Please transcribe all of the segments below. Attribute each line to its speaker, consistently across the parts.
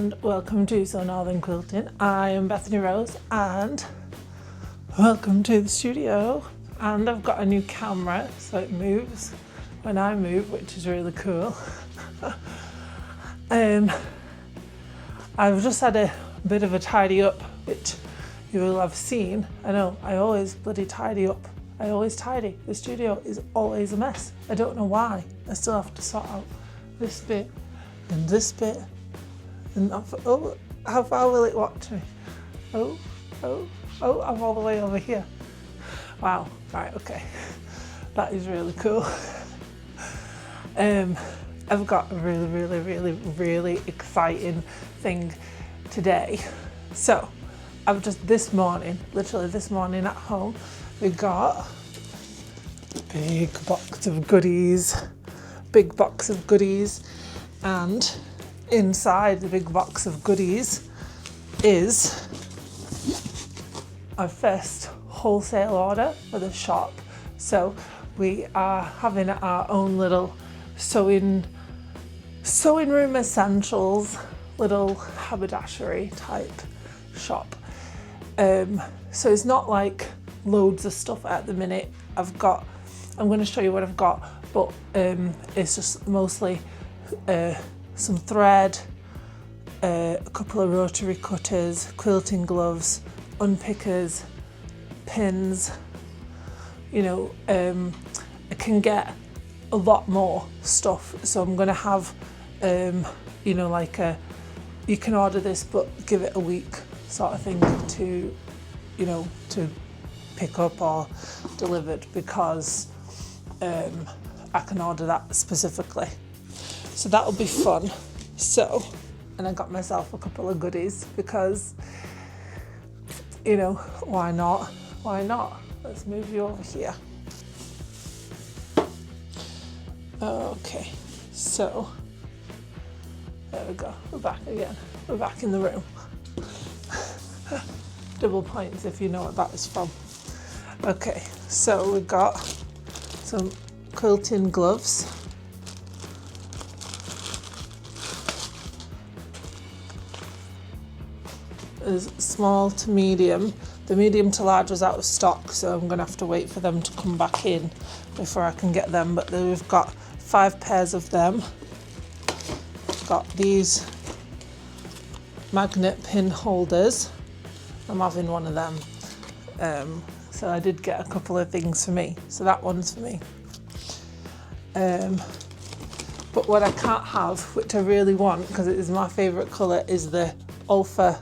Speaker 1: and welcome to So Northern Quilting. I am Bethany Rose and welcome to the studio. And I've got a new camera so it moves when I move, which is really cool. I've just had a bit of a tidy up, which you will have seen. I know, I always bloody tidy up. I always tidy. The studio is always a mess. I don't know why. I still have to sort out this bit and this bit. And oh, how far will it watch me? Oh, I'm all the way over here. Wow, right, okay. That is really cool. I've got a really exciting thing today. So, I've just literally this morning at home, we got a big box of goodies, and inside the big box of goodies is our first wholesale order for the shop. So we are having our own little sewing room essentials, little haberdashery type shop. So it's not like loads of stuff at the minute. I'm going to show you what I've got, but it's just mostly some thread, a couple of rotary cutters, quilting gloves, unpickers, pins. You know, I can get a lot more stuff, so I'm going to have, you know, like you can order this but give it a week sort of thing to, you know, to pick up or delivered, because I can order that specifically. So that'll be fun. So, and I got myself a couple of goodies because, you know, why not? Let's move you over here. Okay, so there we go. We're back again. We're back in the room. Double points if you know what that is from. Okay, so we've got some quilting gloves. Is small to medium. The medium to large was out of stock, so I'm going to have to wait for them to come back in before I can get them. But then we've got 5 pairs of them. Got these magnet pin holders. I'm having one of them. So I did get a couple of things for me. So that one's for me. But what I can't have, which I really want, because it is my favourite colour, is the Alpha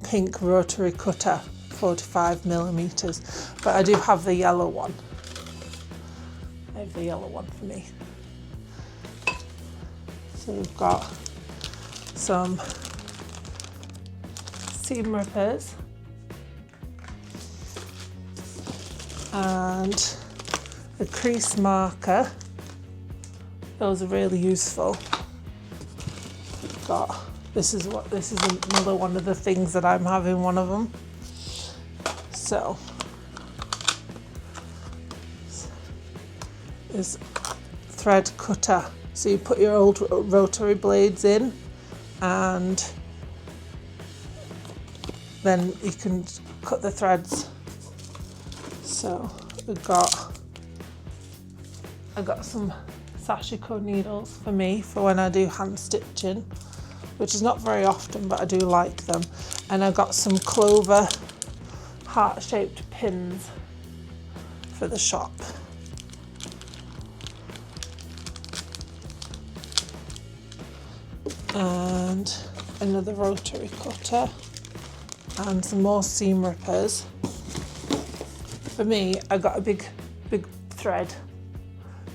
Speaker 1: pink rotary cutter, 45mm. But I do have the yellow one. I have the yellow one for me. So we've got some seam rippers and a crease marker. Those are really useful. This is another one of the things that I'm having, one of them. So is thread cutter. So you put your old rotary blades in, and then you can cut the threads. So I got some sashiko needles for me for when I do hand stitching, which is not very often, but I do like them. And I got some clover heart-shaped pins for the shop. And another rotary cutter and some more seam rippers. For me, I got a big thread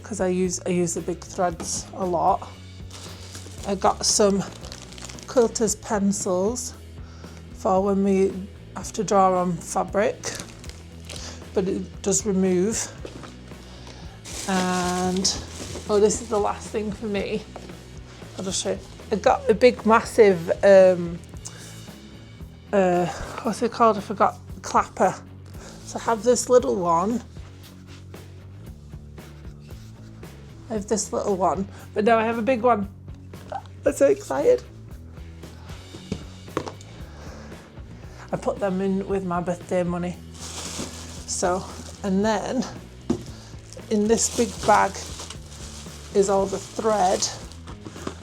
Speaker 1: because I use the big threads a lot. I got some quilter's pencils for when we have to draw on fabric, but it does remove. And this is the last thing for me. I'll just show you. I got a big massive what's it called? I forgot. Clapper. So I have this little one. but now I have a big one. I'm so excited. I put them in with my birthday money. So, and then in this big bag is all the thread.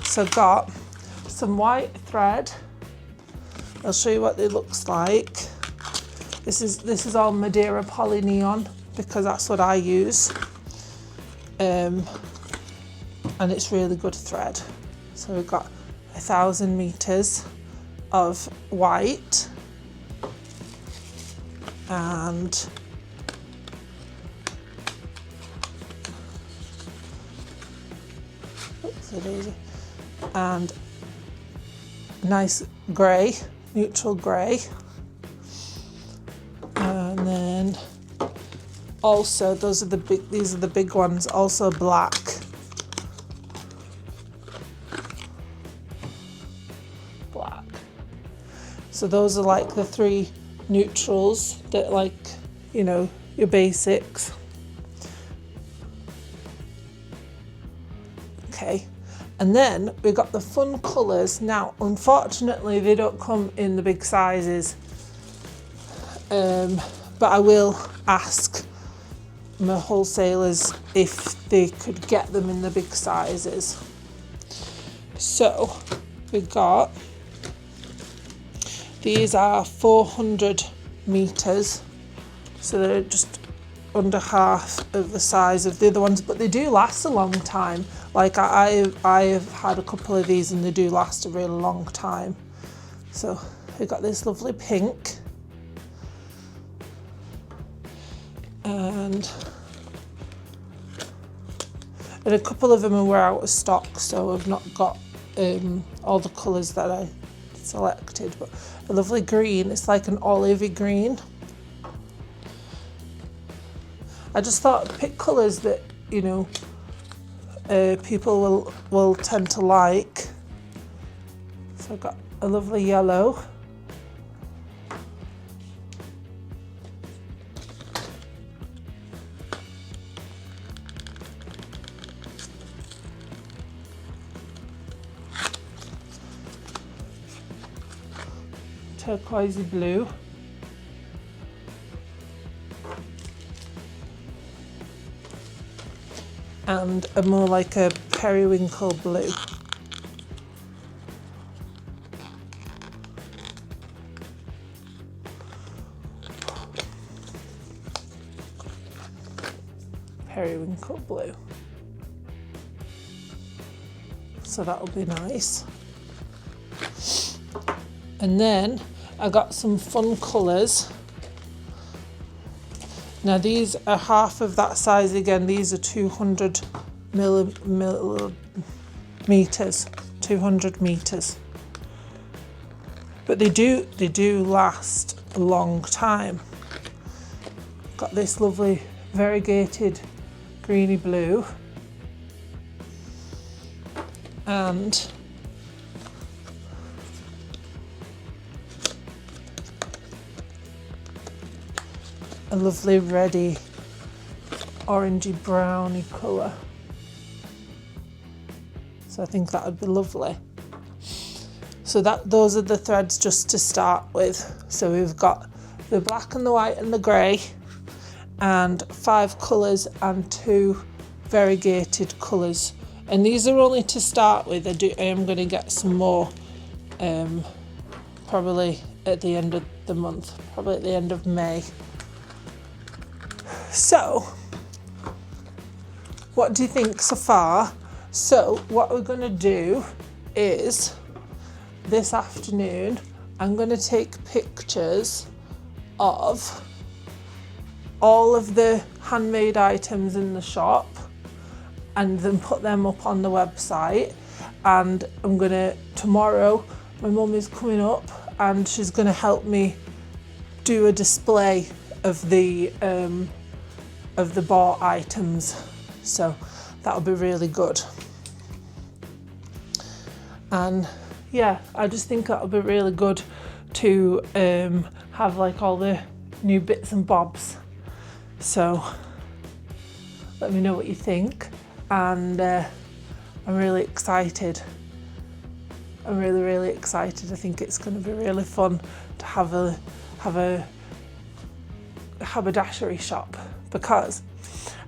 Speaker 1: So I've got some white thread. I'll show you what it looks like. This is all Madeira poly neon because that's what I use. And it's really good thread. So we've got 1,000 meters of white and and nice grey, neutral grey, and then also these are the big ones, also black. So those are like the 3 neutrals that, like, you know, your basics. Okay, and then we got the fun colours. Now, unfortunately, they don't come in the big sizes, but I will ask my wholesalers if they could get them in the big sizes. So we got, these are 400 meters, so they're just under half of the size of the other ones, but they do last a long time. Like I have had a couple of these and they do last a really long time. So we've got this lovely pink, and a couple of them were out of stock, so I've not got all the colours that I selected, but a lovely green. It's like an olivey green. I just thought pick colours that, you know, people will tend to like. So I've got a lovely yellow. Turquoisey blue. And a more like a periwinkle blue. Periwinkle blue. So that'll be nice. And then I got some fun colours. Now these are half of that size again. These are 200 millimeters, 200 meters. But they do last a long time. Got this lovely variegated greeny blue, and a lovely reddy orangey browny colour. So I think that would be lovely. So those are the threads just to start with. So we've got the black and the white and the grey, and 5 colours and 2 variegated colours. And these are only to start with. I am going to get some more probably at the end of the month, probably at the end of May. So, what do you think so far? So, what we're going to do is, this afternoon, I'm going to take pictures of all of the handmade items in the shop and then put them up on the website. And I'm going to, tomorrow, my mum is coming up and she's going to help me do a display of the bought items, so that'll be really good. And yeah, I just think that'll be really good to have like all the new bits and bobs. So let me know what you think, and I'm really excited I'm really, really excited. I think it's going to be really fun to have a haberdashery shop, because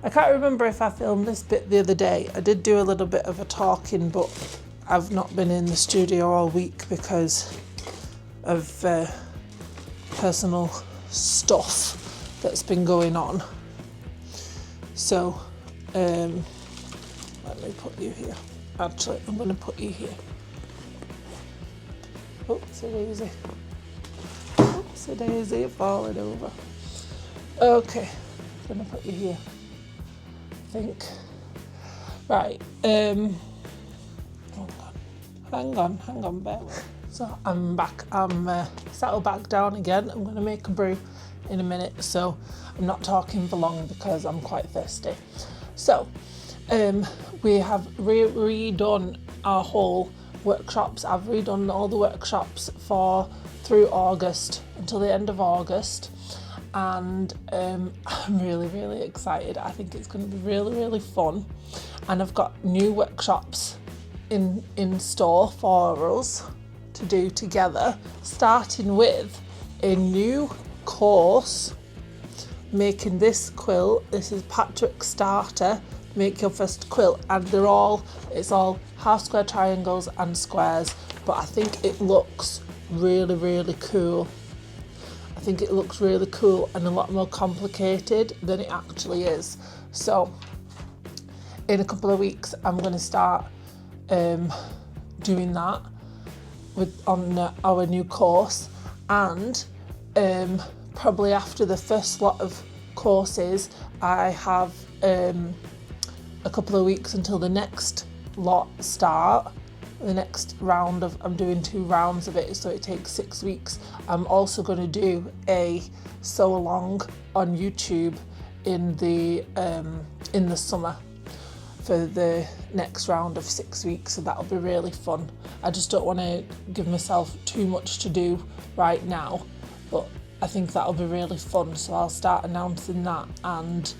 Speaker 1: I can't remember if I filmed this bit the other day. I did do a little bit of a talking, but I've not been in the studio all week because of personal stuff that's been going on. So let me put you here. Actually, I'm going to put you here. Oops, a daisy. Oops, a daisy falling over. Okay, I'm going to put you here, I think. Right, hang on, bear with. So I'm back, I'm settled back down again. I'm going to make a brew in a minute, so I'm not talking for long because I'm quite thirsty. So we have redone our whole workshops. I've redone all the workshops through August until the end of August, and I'm really, really excited. I think it's going to be really, really fun, and I've got new workshops in store for us to do together, starting with a new course, making this quilt. This is Patrick's starter, make your first quilt, and it's all half square triangles and squares, but I think it looks really, really cool. I think it looks really cool and a lot more complicated than it actually is. So in a couple of weeks I'm going to start doing that on our new course, and probably after the first lot of courses I have a couple of weeks until the next lot start. The next round I'm doing 2 rounds of it, so it takes 6 weeks. I'm also going to do a sew along on YouTube in the summer for the next round of 6 weeks, so that'll be really fun. I just don't want to give myself too much to do right now, but I think that'll be really fun, so I'll start announcing that, and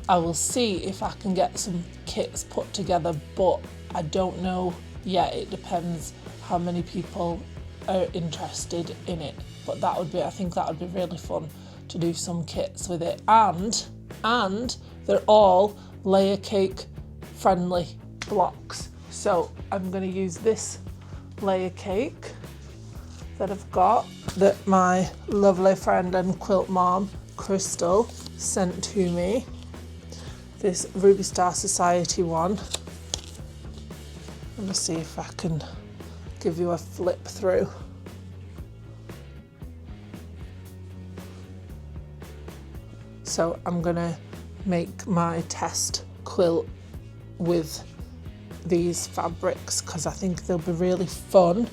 Speaker 1: I will see if I can get some kits put together, but I don't know yet. It depends how many people are interested in it, but I think that would be really fun to do some kits with it, and they're all layer cake friendly blocks. So I'm going to use this layer cake that I've got, that my lovely friend and quilt mom Crystal sent to me, this Ruby Star Society one. Let me see if I can give you a flip through. So I'm gonna make my test quilt with these fabrics because I think they'll be really fun,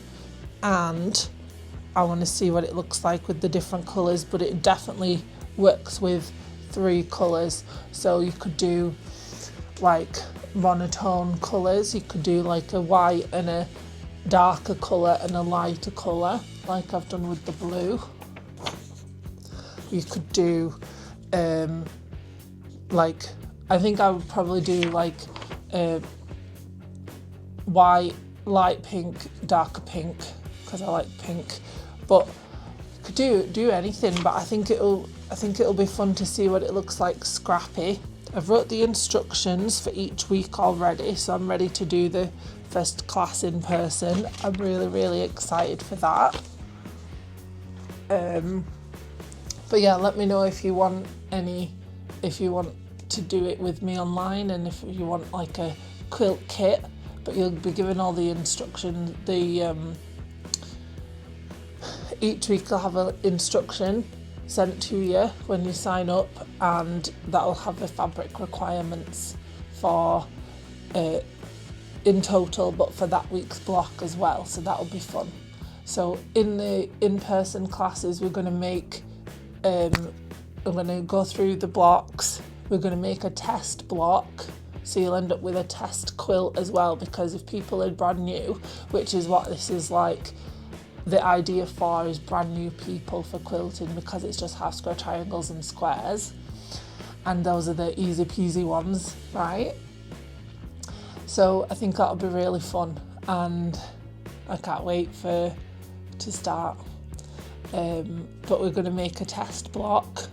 Speaker 1: and I want to see what it looks like with the different colours, but it definitely works with 3 colours. So you could do like monotone colours, you could do like a white and a darker colour and a lighter colour like I've done with the blue. You could do like, I think I would probably do like white, light pink, darker pink, because I like pink, but you could do anything. But I think it'll be fun to see what it looks like scrappy. I've wrote the instructions for each week already, so I'm ready to do the first class in person. I'm really, really excited for that. But yeah, let me know if you want to do it with me online, and if you want like a quilt kit, but you'll be given all the instructions. Each week I'll have an instruction sent to you when you sign up, and that'll have the fabric requirements for in total, but for that week's block as well, so that'll be fun. So in the in-person classes, we're going to go through the blocks. We're going to make a test block, so you'll end up with a test quilt as well, because if people are brand new, which is what this is like, the idea for is brand new people for quilting, because it's just half square triangles and squares, and those are the easy peasy ones, right? So I think that'll be really fun, and I can't wait to start. But we're going to make a test block,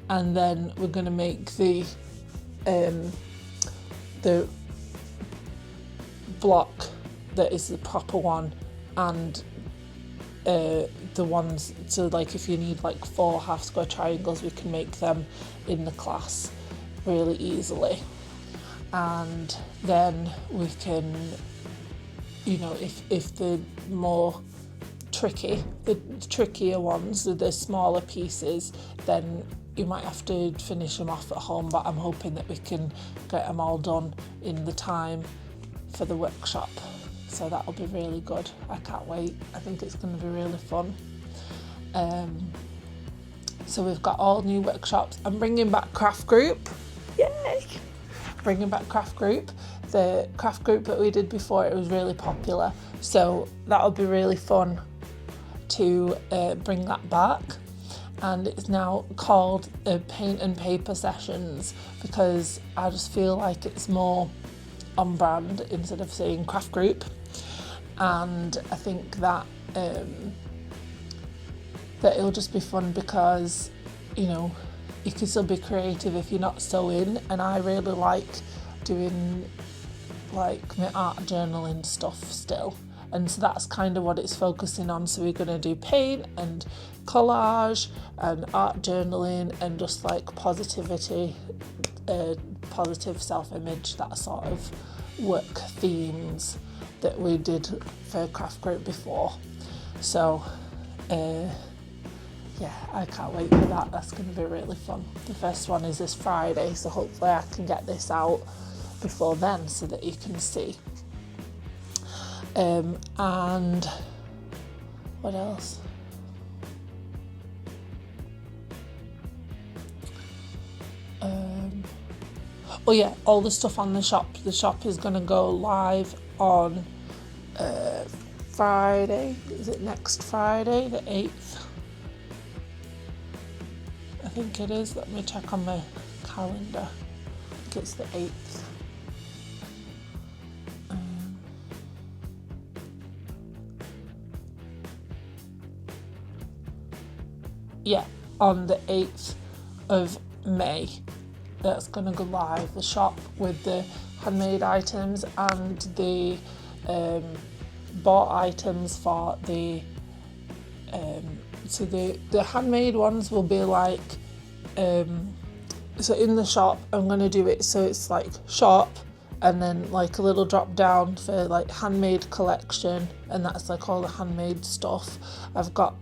Speaker 1: and then we're going to make the block that is the proper one, and the ones, so like if you need like 4 half square triangles, we can make them in the class really easily. And then we can, you know, if the more the trickier ones, the smaller pieces, then you might have to finish them off at home, but I'm hoping that we can get them all done in the time for the workshop. So that'll be really good. I can't wait. I think it's going to be really fun. So we've got all new workshops. I'm bringing back craft group. Yay! Bringing back craft group. The craft group that we did before, it was really popular. So that'll be really fun to bring that back. And it's now called Paint and Paper Sessions, because I just feel like it's more on brand instead of saying craft group. And I think that that it'll just be fun because, you know, you can still be creative if you're not sewing, and I really like doing like my art journaling stuff still, and so that's kind of what it's focusing on. So we're going to do paint and collage and art journaling and just like positivity, positive self-image, that sort of work themes that we did for craft group before. So yeah, I can't wait for that. That's going to be really fun. The first one is this Friday, so hopefully I can get this out before then so that you can see. And what else? Oh yeah, all the stuff on the shop. The shop is going to go live on Friday. Is it next Friday, the 8th? I think it is. Let me check on my calendar. I think it's the 8th. Yeah, on the 8th of May. That's going to go live, the shop, with the handmade items and the bought items for the so the handmade ones will be like so in the shop I'm going to do it so it's like shop and then like a little drop down for like handmade collection, and that's like all the handmade stuff. I've got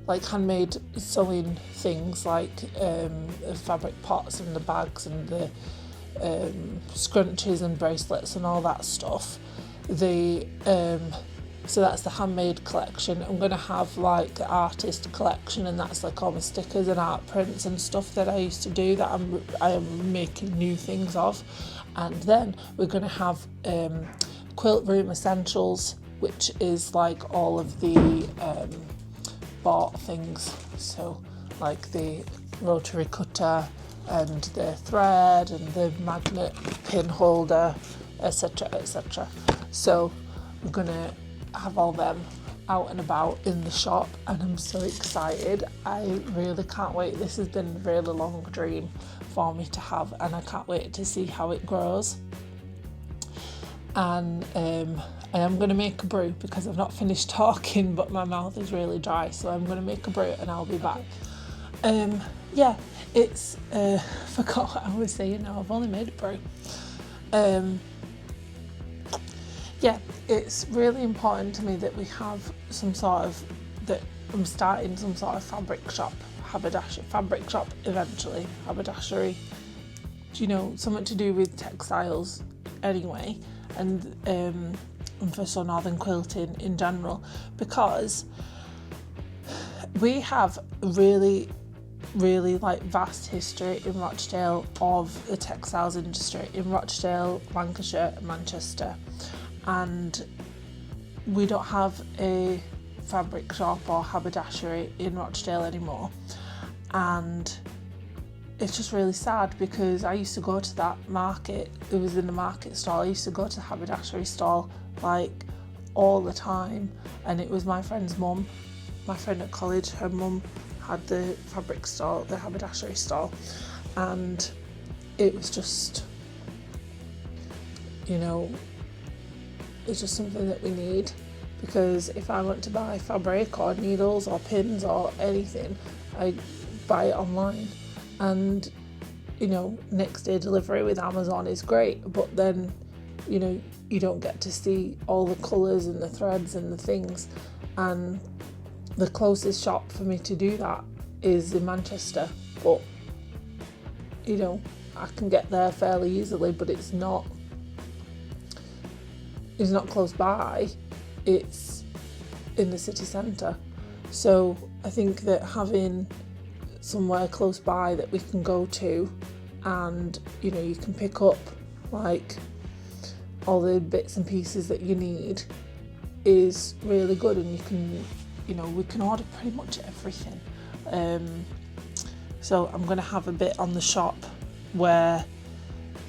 Speaker 1: like handmade sewing things like fabric pots and the bags and the scrunchies and bracelets and all that stuff. So that's the handmade collection. I'm going to have like the artist collection, and that's like all the stickers and art prints and stuff that I used to do that I am making new things of. And then we're going to have Quilt Room Essentials, which is like all of the bought things, so like the rotary cutter and the thread and the magnet pin holder, etc, etc. So we're gonna have all them out and about in the shop, and I'm so excited. I really can't wait. This has been a really long dream for me to have, and I can't wait to see how it grows. And I am going to make a brew because I've not finished talking, but my mouth is really dry, so I'm going to make a brew and I'll be back. Yeah, it's forgot what I was saying now. I've only made a brew. Yeah, it's really important to me that we have some sort of, that I'm starting some sort of fabric shop, fabric shop eventually, haberdashery, you know, something to do with textiles anyway, and for so Northern quilting in general, because we have really like vast history in Rochdale of the textiles industry in Rochdale, Lancashire, Manchester, and we don't have a fabric shop or haberdashery in Rochdale anymore, and it's just really sad because I used to go to that market. It was in the market stall. I used to go to the haberdashery stall like all the time, and it was my friend's mum, my friend at college, her mum had the fabric stall, the haberdashery stall, and it was just, you know, it's just something that we need, because if I want to buy fabric or needles or pins or anything, I buy it online. And, you know, next day delivery with Amazon is great, but then, you know, you don't get to see all the colours and the threads and the things. And the closest shop for me to do that is in Manchester, but, you know, I can get there fairly easily, but it's not close by, it's in the city centre. So I think that having somewhere close by that we can go to, and, you know, you can pick up like all the bits and pieces that you need, is really good. And you can, you know, we can order pretty much everything. So I'm going to have a bit on the shop where,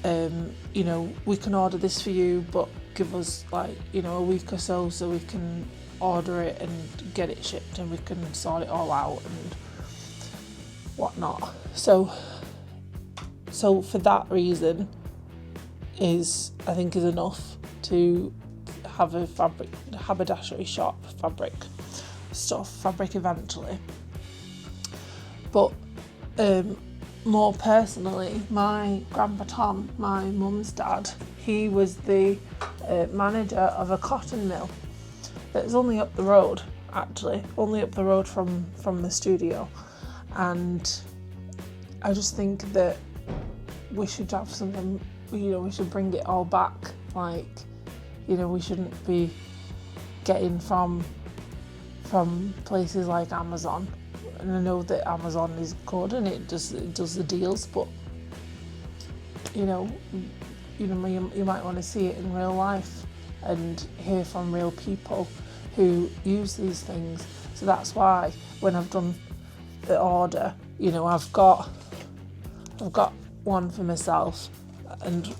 Speaker 1: you know, we can order this for you, but give us like, you know, a week or so we can order it and get it shipped, and we can sort it all out and whatnot. So for that reason is enough to have a haberdashery shop, fabric eventually. But more personally, my grandpa Tom, my mum's dad, he was the manager of a cotton mill that's only up the road, from the studio. And I just think that we should have something, you know, we should bring it all back. Like, you know, we shouldn't be getting from places like Amazon. And I know that Amazon is good and it does the deals, but you might want to see it in real life and hear from real people who use these things. So that's why when I've done the order, you know, I've got one for myself and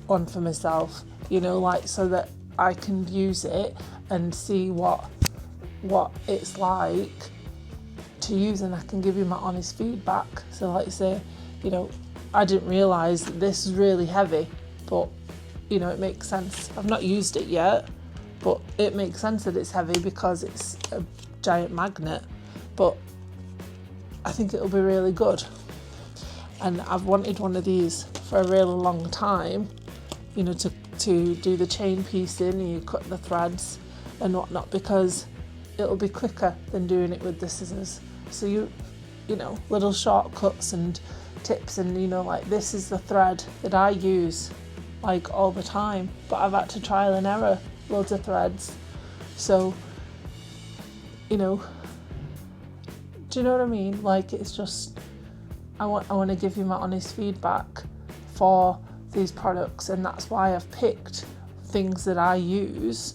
Speaker 1: one for myself, you know, like, so that I can use it and see what it's like to use, and I can give you my honest feedback. So like, say, you know, I didn't realise that this is really heavy, but, you know, it makes sense. I've not used it yet, but it makes sense that it's heavy because it's a giant magnet. But I think it'll be really good. And I've wanted one of these for a really long time, you know, to do the chain piecing and you cut the threads and whatnot, because it'll be quicker than doing it with the scissors. So you know, little shortcuts and tips, and, you know, like, this is the thread that I use like all the time, but I've had to trial and error loads of threads. So, you know, do you know what I mean? Like, it's just, I want to give you my honest feedback for these products, and that's why I've picked things that I use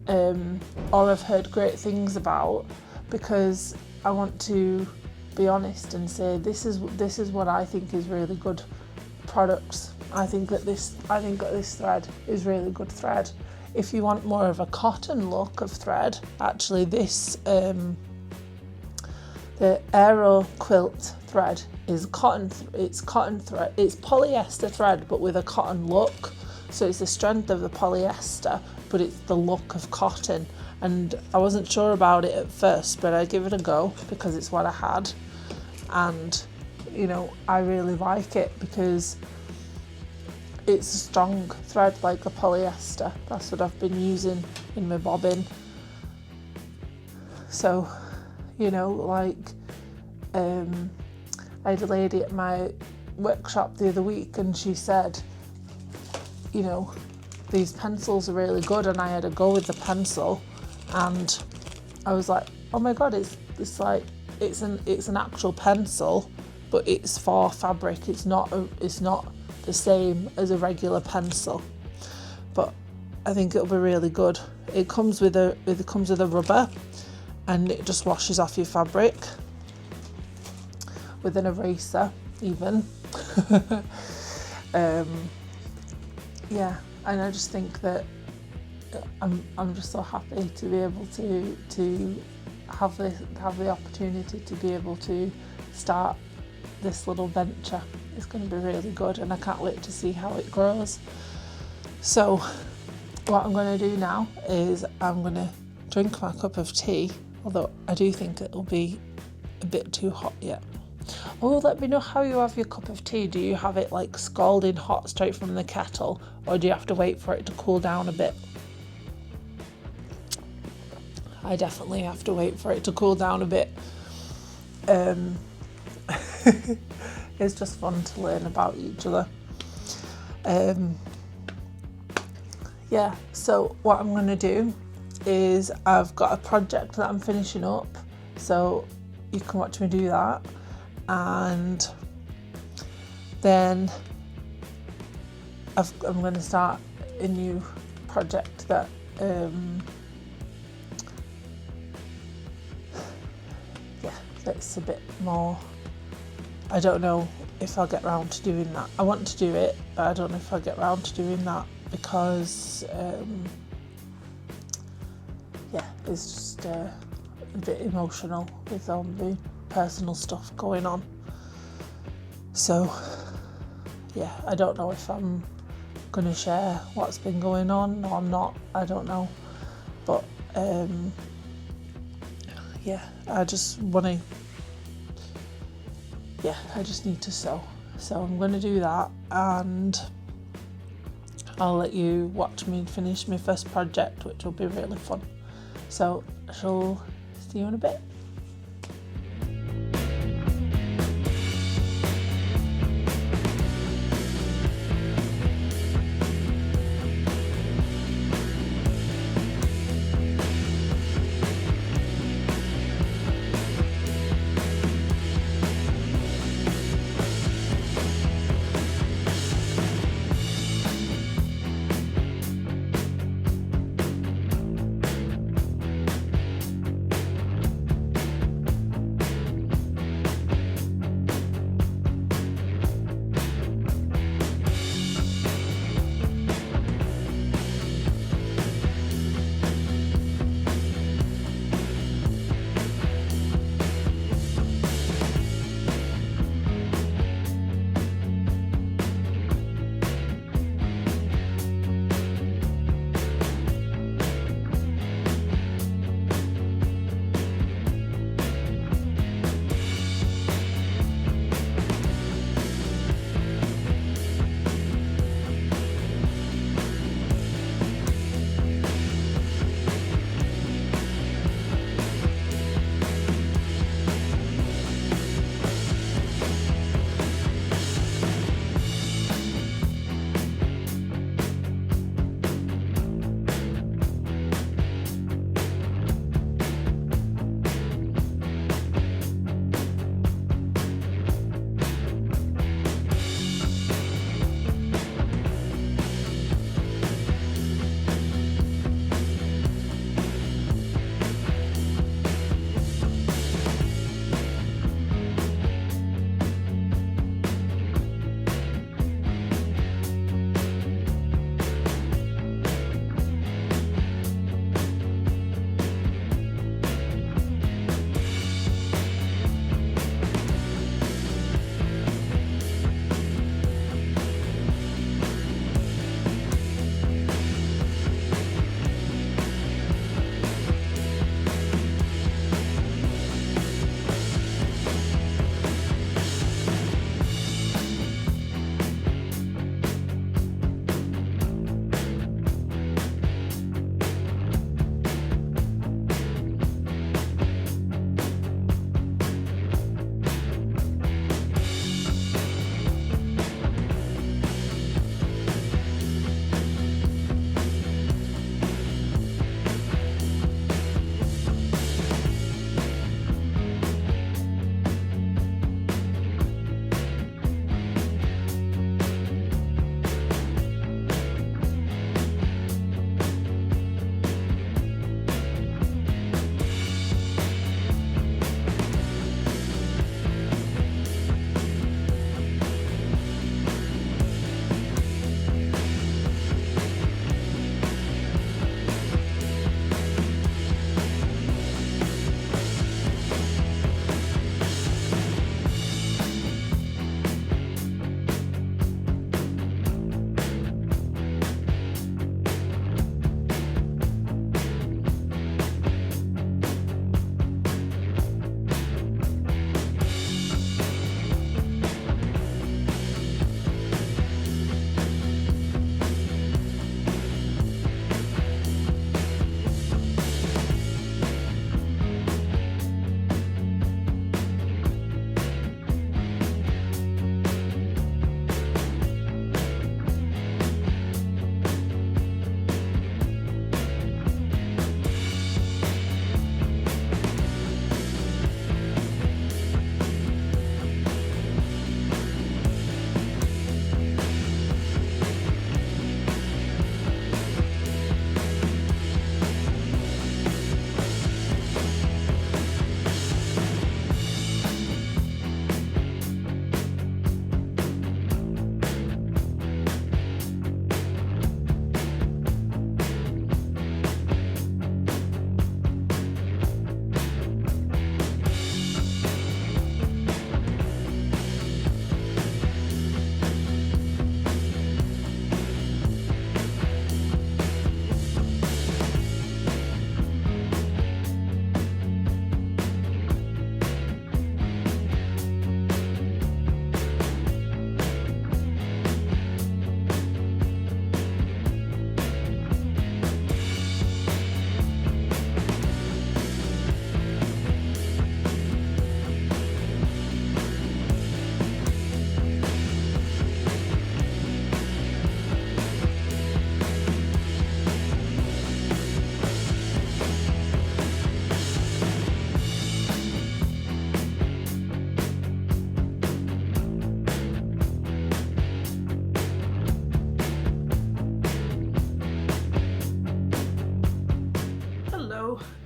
Speaker 1: or I've heard great things about, because I want to be honest and say this is what I think is really good products. I think that this thread is really good thread. If you want more of a cotton look of thread, actually this the Aero Quilt thread is cotton. It's cotton thread. It's polyester thread, but with a cotton look. So it's the strength of the polyester, but it's the look of cotton. And I wasn't sure about it at first, but I give it a go because it's what I had. And, you know, I really like it because it's a strong thread like the polyester. That's what I've been using in my bobbin. So, you know, like, I had a lady at my workshop the other week and she said, you know, these pencils are really good, and I had a go with the pencil and I was like, oh my god, it's an actual pencil, but it's for fabric. It's not the same as a regular pencil, but I think it'll be really good. It comes with a rubber, and it just washes off your fabric with an eraser, even. Yeah, and I just think that I'm just so happy to be able to have the opportunity to be able to start this little venture. It's going to be really good, and I can't wait to see how it grows. So what I'm going to do now is I'm going to drink my cup of tea, although I do think it'll be a bit too hot yet. Oh, let me know how you have your cup of tea. Do you have it like scalding hot straight from the kettle, or do you have to wait for it to cool down a bit? I definitely have to wait for it to cool down a bit. It's just fun to learn about each other. Yeah, so what I'm going to do is I've got a project that I'm finishing up, so you can watch me do that, and then I'm going to start a new project that that's a bit more, I don't know if I'll get round to doing that. I want to do it, but I don't know if I'll get round to doing that because it's just a bit emotional with all the personal stuff going on. So yeah, I don't know if I'm going to share what's been going on or not. I don't know, but I just want to, I just need to sew. So I'm going to do that, and I'll let you watch me finish my first project, which will be really fun. So I shall see you in a bit.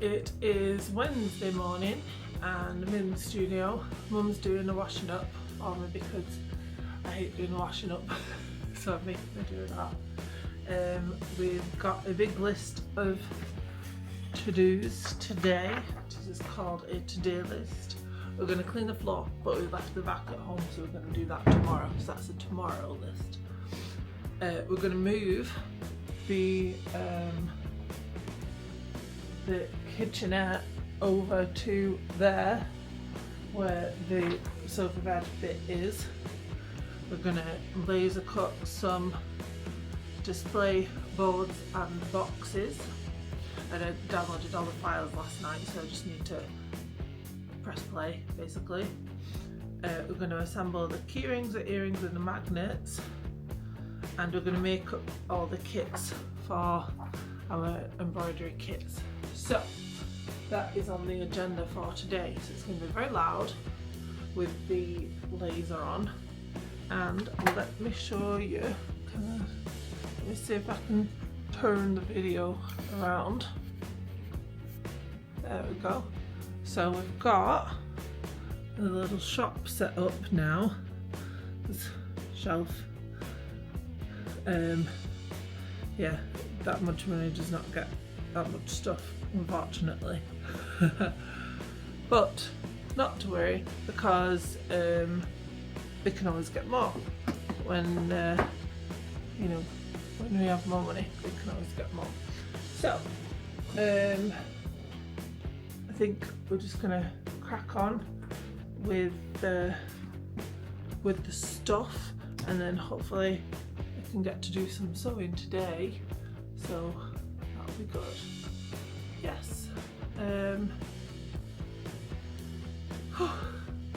Speaker 1: It is Wednesday morning and I'm in the studio. Mum's doing the washing up on me because I hate doing the washing up, so I'm making her do that. We've got a big list of to-dos today, which is called a to-do list. We're going to clean the floor, but we've left the vac at home, so we're going to do that tomorrow. So that's a tomorrow list. We're going to move the kitchenette over to there, where the sofa bed bit is. We're going to laser cut some display boards and boxes. And I downloaded all the files last night, so I just need to press play basically. We're going to assemble the keyrings, the earrings and the magnets, and we're going to make up all the kits for our embroidery kits. So that is on the agenda for today. So it's going to be very loud with the laser on, and let me show you. Let me see if I can turn the video around. There we go. So we've got a little shop set up now. This shelf. Yeah, that much money does not get that much stuff, unfortunately. But not to worry, because we can always get more when you know, when we have more money, we can always get more. So I think we're just gonna crack on with the stuff, and then hopefully I can get to do some sewing today, so that'll be good. Yes.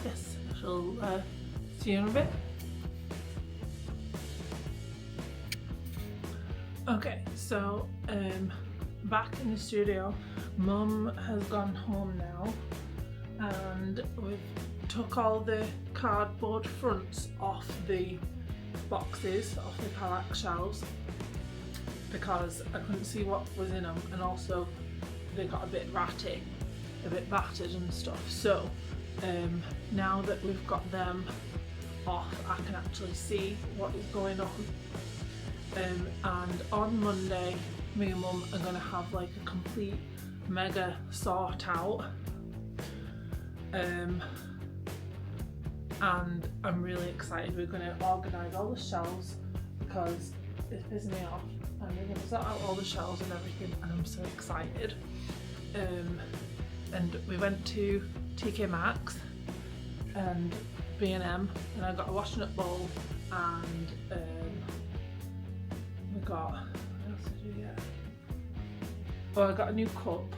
Speaker 1: Yes, I shall see you in a bit. Okay, so back in the studio. Mum has gone home now, and we've took all the cardboard fronts off the boxes, off the pallet shelves, because I couldn't see what was in them, and also they got a bit ratty, a bit battered and stuff. So now that we've got them off, I can actually see what is going on. And on Monday, me and Mum are going to have like a complete mega sort out, and I'm really excited. We're going to organise all the shelves because it's pissing me off, and we're going to sort out all the shelves and everything, and I'm so excited. And we went to TK Maxx and B&M, and I got a washing up bowl, and we got, what else did we get? Oh, I got a new cup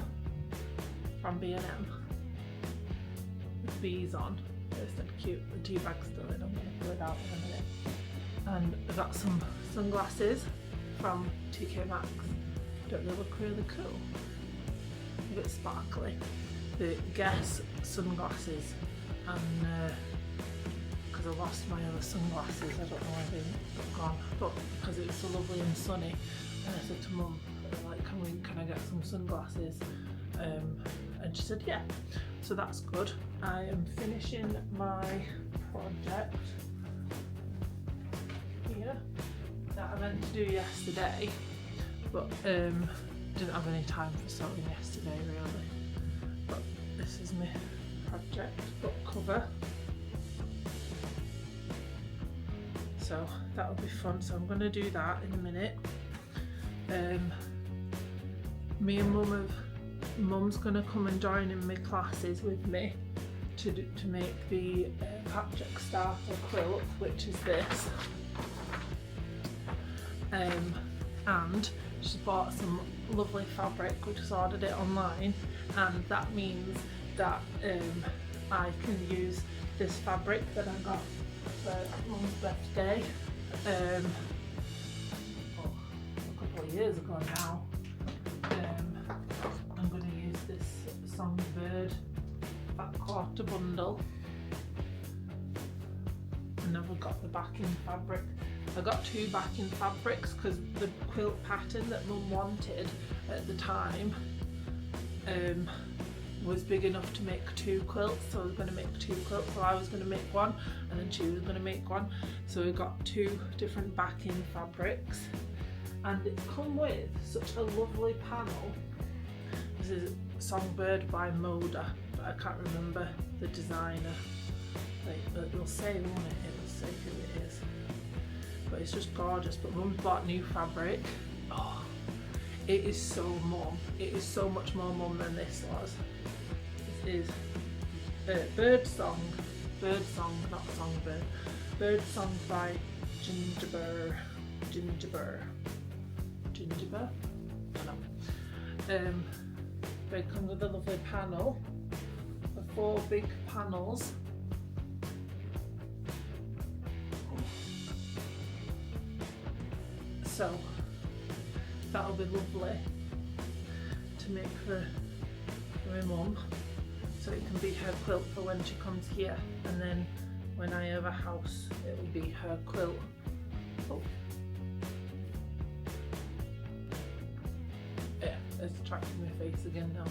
Speaker 1: from B&M with bees on. It's so cute. The tea bag's still in. I'm going to pull it out in a minute. And I got some sunglasses from TK Maxx. Don't they look really cool? A bit sparkly. The Guess sunglasses, and because I lost my other sunglasses, I don't know where they've gone, but because it was so lovely and sunny, and I said to Mum, like, can I get some sunglasses? And she said yeah, so that's good. I am finishing my project here that I meant to do yesterday, but didn't have any time for sewing yesterday really. But this is my project book cover, so that'll be fun. So I'm going to do that in a minute. Me and Mum's going to come and join in my classes with me to make the Patrick starter quilt, which is this. And she bought some lovely fabric. We just ordered it online, and that means that I can use this fabric that I got for Mum's birthday a couple of years ago now. I'm going to use this Songbird Fat Quarter bundle, and then we've got the backing fabric. I got two backing fabrics because the quilt pattern that Mum wanted at the time was big enough to make 2 quilts, so I was going to make 2 quilts. So I was going to make one and then she was going to make one. So we got 2 different backing fabrics, and it's come with such a lovely panel. This is Songbird by Moda, but I can't remember the designer. Like, it'll say, won't it? It'll say who it is. But it's just gorgeous. But Mum's bought new fabric. Oh, it is so mum. It is so much more mum than this was. This is Bird Song, not Songbird. Bird Song by Gingerbur. I don't know. They come with a lovely panel, the 4 big panels. So that'll be lovely to make for my mum, so it can be her quilt for when she comes here, and then when I have a house it will be her quilt. Oh. Yeah, it's attracting my face again now.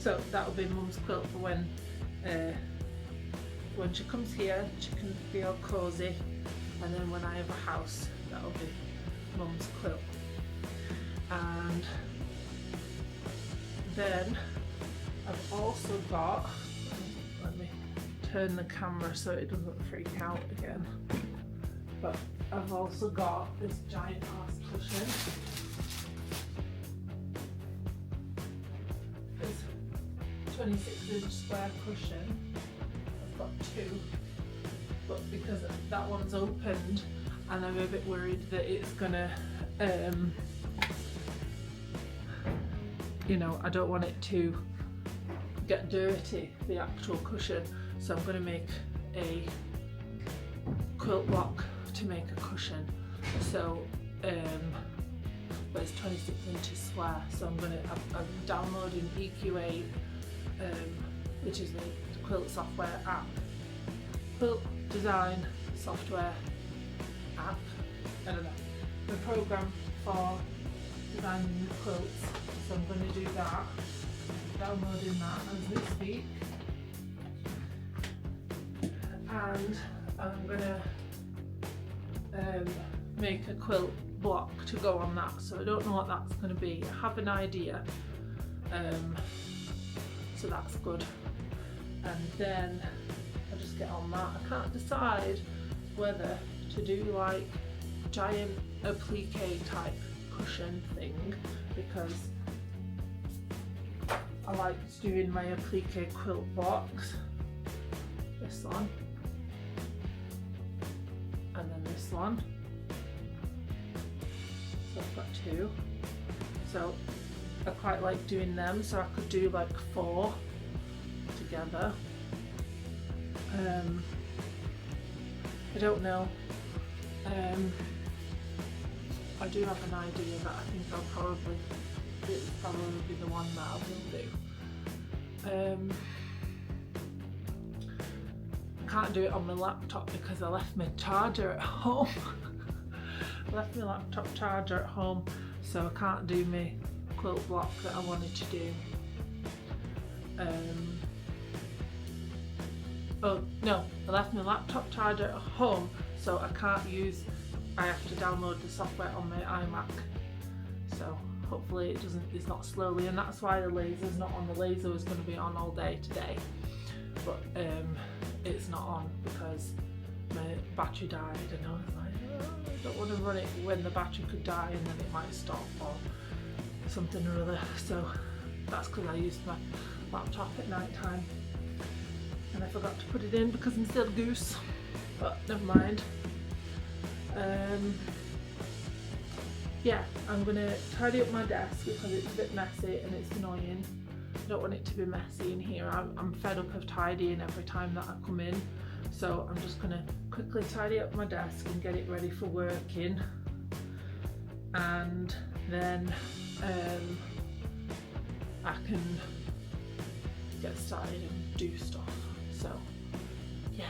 Speaker 1: So that'll be Mum's quilt for when she comes here, she can feel cosy, and then when I have a house, that'll be Mum's quilt. And then I've also got, let me turn the camera so it doesn't freak out again, but I've also got this giant ass cushion. This 26-inch square cushion. Got 2, but because that one's opened and I'm a bit worried that it's gonna you know, I don't want it to get dirty, the actual cushion, so I'm going to make a quilt block to make a cushion. So but it's 26 inches square, so I'm downloading EQA, which is the quilt software app, quilt design software app, I don't know, the program for designing quilts. So I'm going to do that, downloading that as we speak, and I'm going to make a quilt block to go on that. So I don't know what that's going to be. I have an idea, so that's good. And then I'll just get on that. I can't decide whether to do like giant applique type cushion thing, because I liked doing my applique quilt box. This one, and then this one. So I've got 2. So I quite like doing them, so I could do like 4 together. I don't know. I do have an idea that I think it'll probably be the one that I will do. I can't do it on my laptop because I left my charger at home. I left my laptop charger at home, so I can't do my quilt block that I wanted to do. Oh no, I left my laptop charger at home, so I can't use, I have to download the software on my iMac. So hopefully it's not slowly, and that's why the laser's not on. The laser was going to be on all day today, but it's not on because my battery died, and I was like, oh, I don't want to run it when the battery could die and then it might stop or something or other. So that's because I used my laptop at night time and I forgot to put it in because I'm still a goose, but never mind. Yeah, I'm going to tidy up my desk because it's a bit messy and it's annoying. I don't want it to be messy in here. I'm fed up of tidying every time that I come in, so I'm just going to quickly tidy up my desk and get it ready for working, and then I can get started and do stuff. So yeah.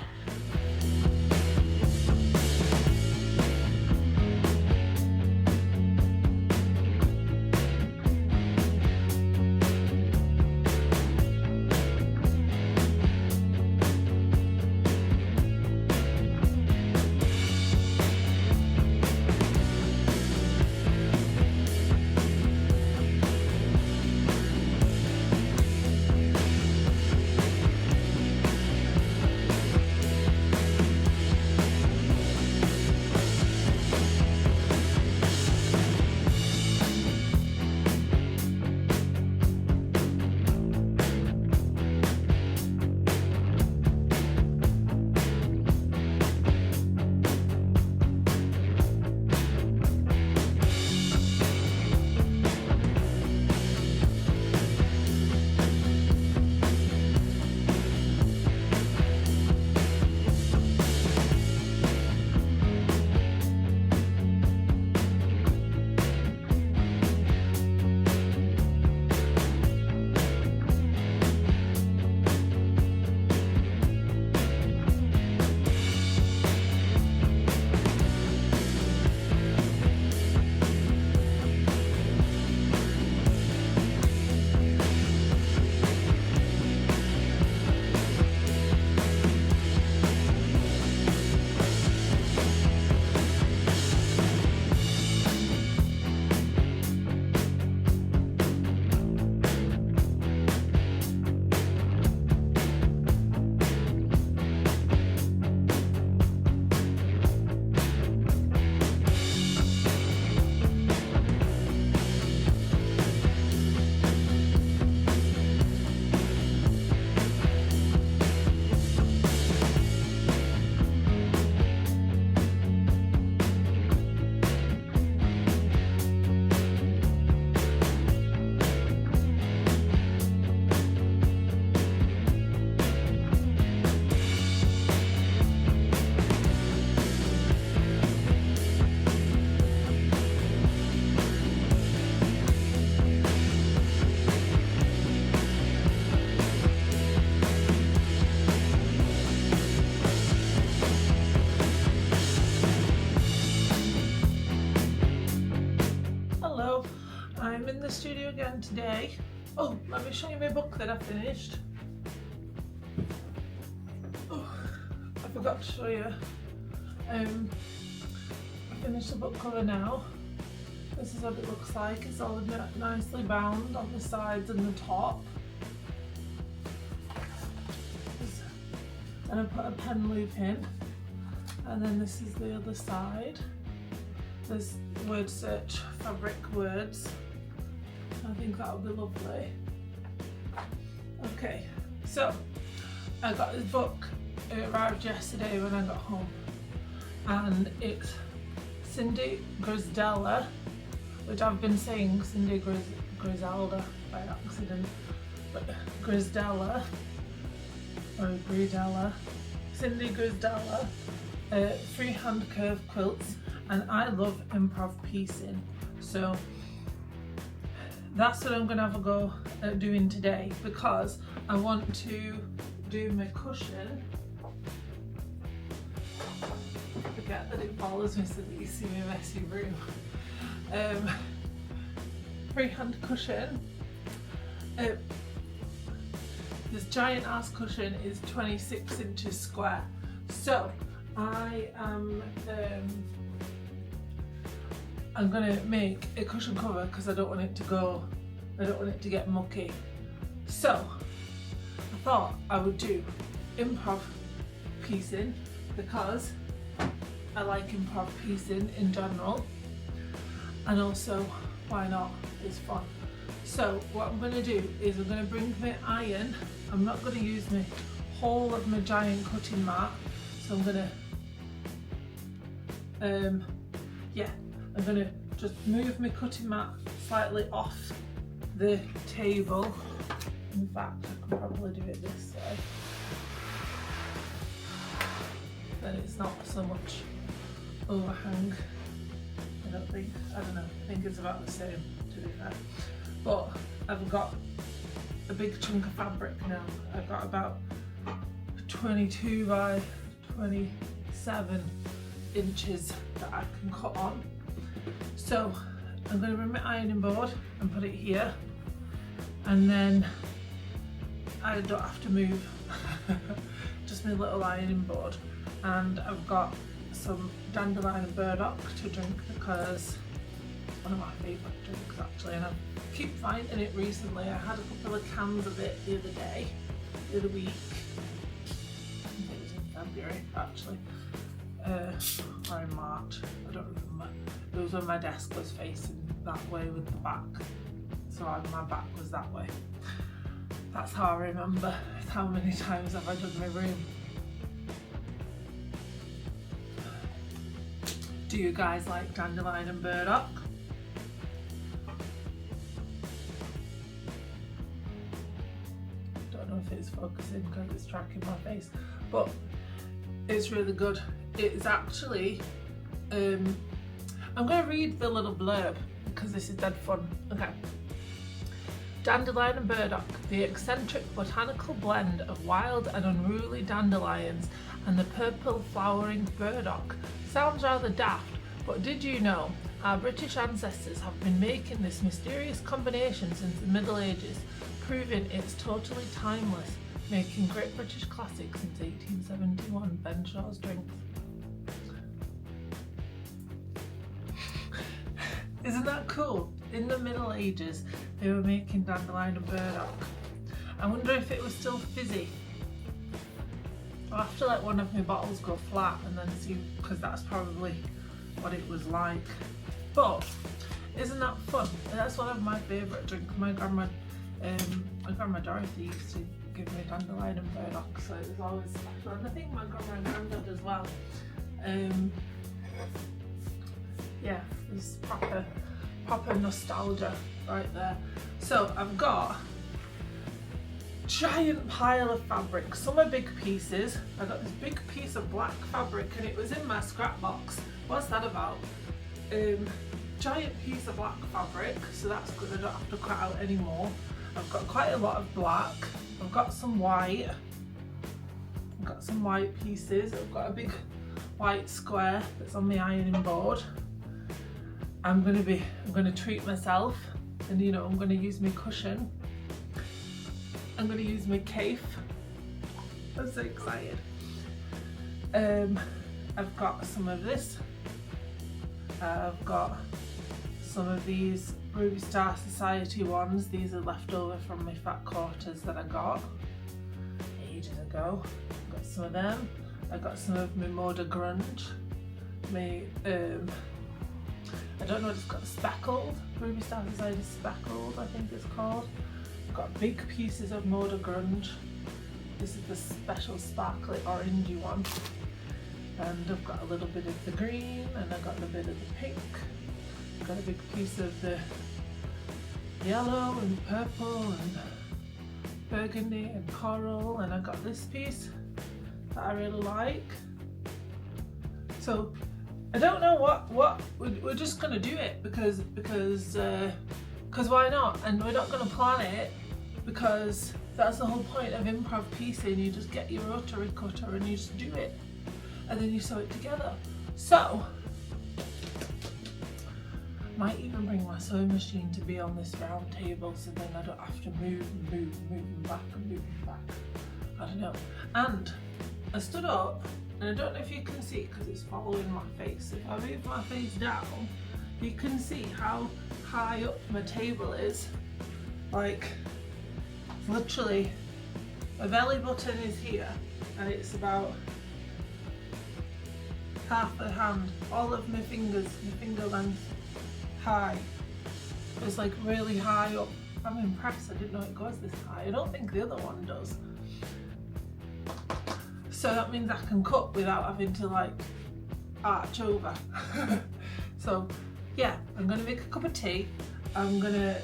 Speaker 1: again today. Oh, let me show you my book that I finished. Oh, I forgot to show you. I finished the book cover now. This is what it looks like. It's all nicely bound on the sides and the top. And I put a pen loop in. And then this is the other side. There's word search fabric words. I think that would be lovely. Okay, so I got this book. It arrived yesterday when I got home, and it's Cindy Griselda, which I've been saying Cindy Griselda by accident, but Griselda or Gridella, Cindy Griselda, freehand curve quilts, and I love improv piecing, so that's what I'm going to have a go at doing today, because I want to do my cushion. Forget that it follows me so that you see my messy room. Freehand cushion. This giant ass cushion is 26 inches square, so I'm gonna make a cushion cover because I don't want it to get mucky. So I thought I would do improv piecing because I like improv piecing in general, and also why not, it's fun. So what I'm going to do is I'm going to bring my iron. I'm not going to use my whole of my giant cutting mat, so I'm going to I'm going to just move my cutting mat slightly off the table. In fact, I can probably do it this way, then it's not so much overhang. I don't know, I think it's about the same, to be fair. But I've got a big chunk of fabric now. I've got about 22 by 27 inches that I can cut on. So I'm going to bring my ironing board and put it here, and then I don't have to move, just my little ironing board. And I've got some dandelion and burdock to drink because it's one of my favourite drinks actually, and I keep finding it recently. I had a couple of cans of it the other week. I think it was in February actually, or in March, I don't remember. It was when my desk was facing that way with the back, so my back was that way. That's how I remember. How many times have I done my room? Do you guys like dandelion and burdock? Don't know if it's focusing because it's tracking my face, but it's really good. It's actually, I'm going to read the little blurb because this is dead fun. Okay. Dandelion and burdock, the eccentric botanical blend of wild and unruly dandelions and the purple flowering burdock. Sounds rather daft, but did you know our British ancestors have been making this mysterious combination since the Middle Ages, proving it's totally timeless, making great British classics since 1871, Ben Shaw's drink. Isn't that cool? In the Middle Ages, they were making dandelion and burdock. I wonder if it was still fizzy. I'll have to let one of my bottles go flat and then see, because that's probably what it was like. But isn't that fun? That's one of my favourite drinks. My grandma Dorothy used to give me dandelion and burdock, so it was always special. And I think my grandma and granddad as well. Yeah, it's proper nostalgia right there. So I've got giant pile of fabric. Some are big pieces. I got this big piece of black fabric and it was in my scrap box. What's that about? Giant piece of black fabric, so that's good. I don't have to cut out anymore. I've got quite a lot of black. I've got some white. I've got some white pieces. I've got a big white square that's on my ironing board. I'm gonna treat myself And you know, I'm going to use my cushion. I'm going to use my cape. I'm so excited. I've got some of this. I've got some of these Ruby Star Society ones. These are left over from my fat quarters that I got ages ago. I've got some of them. I got some of my Moda Grunge. My I don't know what it's called, speckled. Ruby Star Society speckled, I think it's called. I've got big pieces of Moda Grunge. This is the special sparkly orangey one. And I've got a little bit of the green, and I've got a bit of the pink. I've got a big piece of the yellow and purple and burgundy and coral, and I've got this piece that I really like. So I don't know what we're just gonna do it because why not? And we're not gonna plan it because that's the whole point of improv piecing. You just get your rotary cutter and you just do it, and then you sew it together. So might even bring my sewing machine to be on this round table, so then I don't have to move back. I don't know. And I stood up, and I don't know if you can see because it's following my face. If I move my face down, you can see how high up my table is. Like, literally, my belly button is here, and it's about half a hand, all of my fingers, my finger length high. It's like really high up. I'm impressed. I didn't know it goes this high. I don't think the other one does. So that means I can cut without having to like arch over. So yeah, I'm gonna make a cup of tea. I'm gonna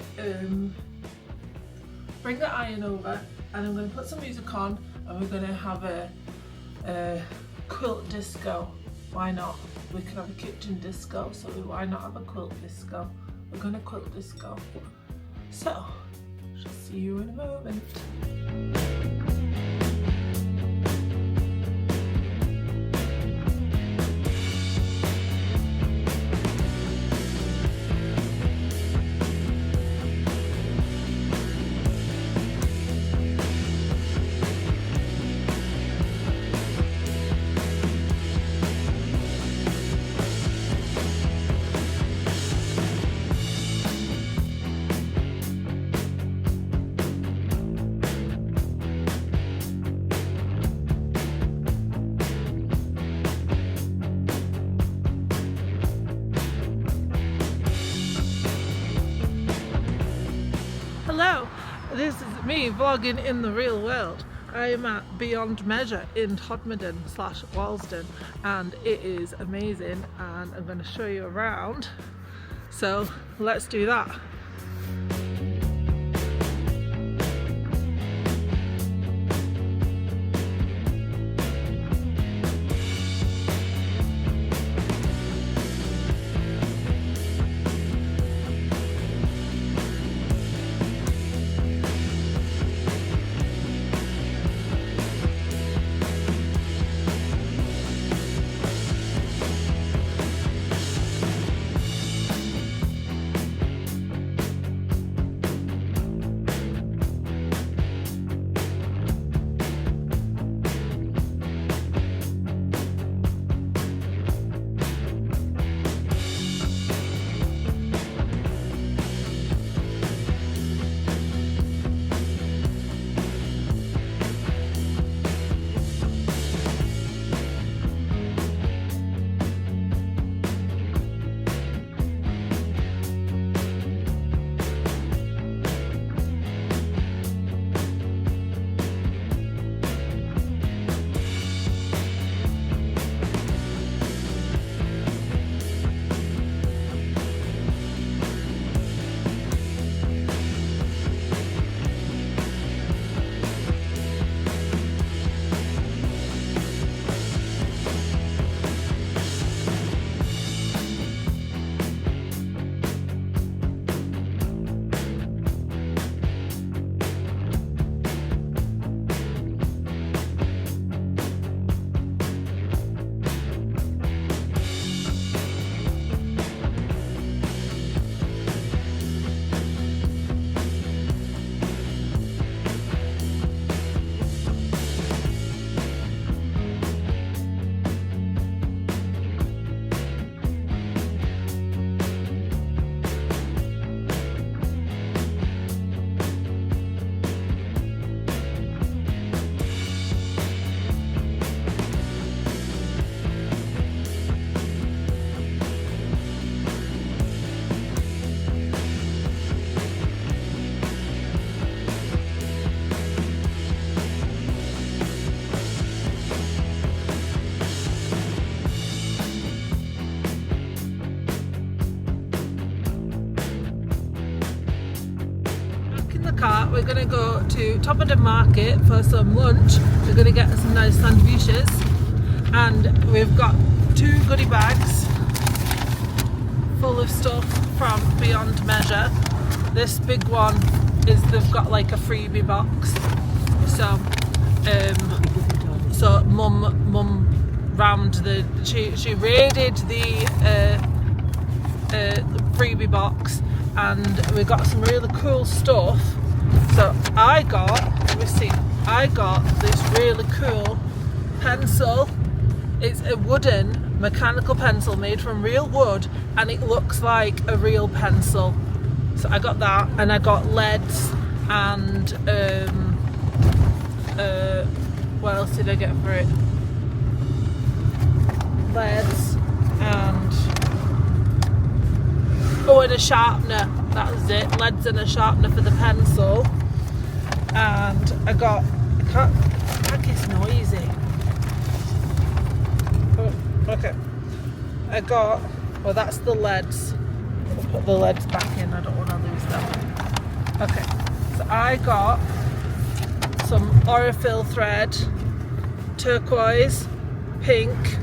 Speaker 1: bring the iron over, and I'm gonna put some music on, and we're gonna have a quilt disco. Why not? We can have a kitchen disco, so why not have a quilt disco? We're gonna quilt disco. So, shall see you in a moment. Hello, this is me vlogging in the real world. I am at Beyond Measure in Todmorden / Wholesale, and it is amazing, and I'm going to show you around. So let's do that. gonna go to Todmorden Market for some lunch. We're gonna get some nice sandwiches, and we've got 2 goodie bags full of stuff from Beyond Measure. This big one is they've got like a freebie box. So mum rammed she raided the freebie box, and we got some really cool stuff. So I got this really cool pencil. It's a wooden mechanical pencil made from real wood, and it looks like a real pencil. So I got that, and I got leads and what else did I get for it? Leads and and a sharpener. That was it. Leads and a sharpener for the pencil. And I got, that gets noisy. Oh, okay. I got, well, that's the leads. I'll put the leads back in. I don't want to lose them. Okay. So I got some Aurifil thread, turquoise, pink,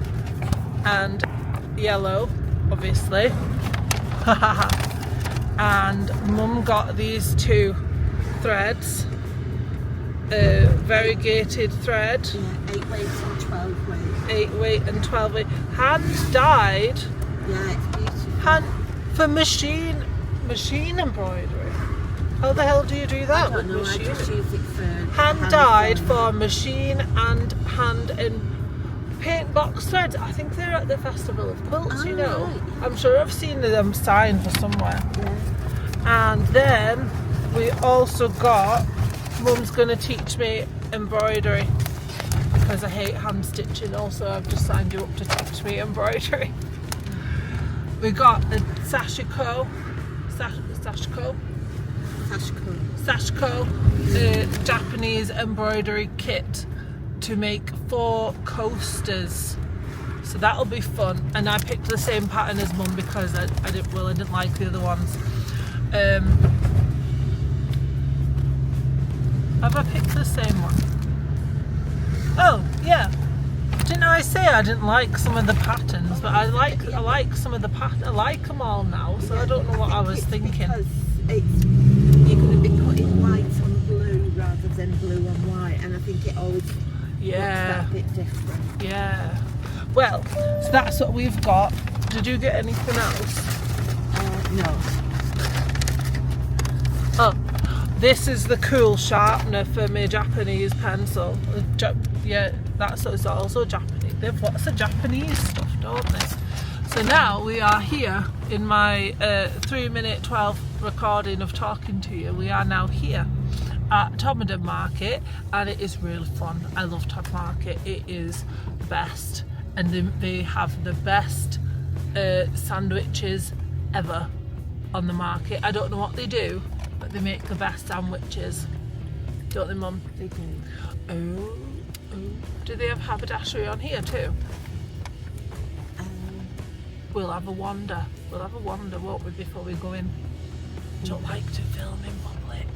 Speaker 1: and yellow, obviously. And mum got these 2 threads, variegated thread.
Speaker 2: Yeah, 8 weight and 12 weight.
Speaker 1: 8 weight and 12 weight. Hand dyed.
Speaker 2: Yeah, it's beautiful.
Speaker 1: For machine embroidery. How the hell do you do that?
Speaker 2: I don't know, I just use it for
Speaker 1: hand dyed for machine and hand in paint box threads. I think they're at the Festival of Quilts, you know.
Speaker 2: Right.
Speaker 1: I'm sure I've seen them signed for somewhere.
Speaker 2: Yeah.
Speaker 1: And then we also got, mum's going to teach me embroidery because I hate hand stitching. Also, I've just signed you up to teach me embroidery. We got a sashiko Japanese embroidery kit to make 4 coasters. So that'll be fun. And I picked the same pattern as mum because I didn't like the other ones. Have I picked the same one? Oh yeah. Didn't I say I didn't like some of the patterns? But I like some of the patterns. I like them all now. So I don't know what I was thinking.
Speaker 2: Because you're going to be putting white on blue rather than blue on white, and I think it always looks that bit different.
Speaker 1: Yeah. Well, so that's what we've got. Did you get anything else?
Speaker 2: No.
Speaker 1: Oh, this is the cool sharpener for my Japanese pencil. Yeah, that's also Japanese. They've lots of Japanese stuff, don't they? So now we are here in my 3-minute 12 recording of talking to you. We are now here at Todmorden Market, and it is really fun. I love Tod Market. It is the best, and they have the best sandwiches ever on the market. I don't know what they do, but they make the best sandwiches, don't they, Mum?
Speaker 2: They do.
Speaker 1: Oh. Do they have haberdashery on here too? We'll have a wander, won't we, before we go in? I don't like to film in public.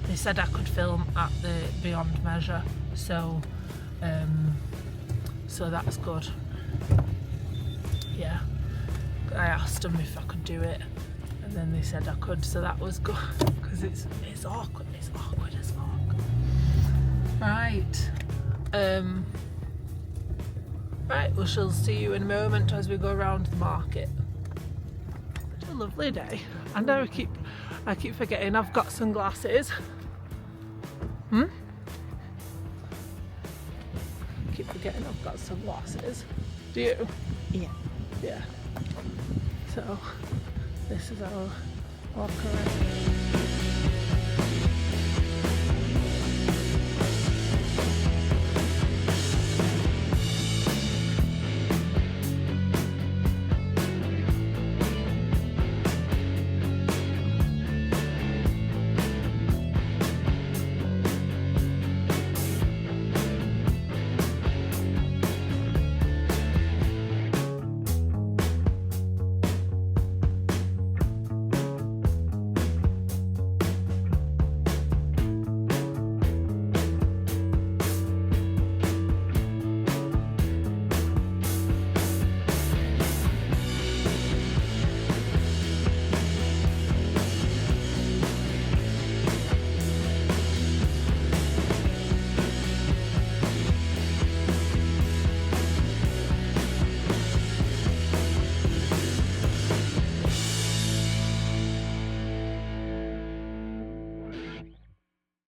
Speaker 1: They said I could film at the Beyond Measure, so that's good. Yeah, I asked them if I could do it, and then they said I could, so that was good, because it's awkward as fuck. Right. Right, we shall see you in a moment as we go around the market. It's a lovely day, and I keep forgetting I've got sunglasses. I keep forgetting I've got sunglasses. Do you?
Speaker 2: Yeah.
Speaker 1: Yeah. So this is our walk around.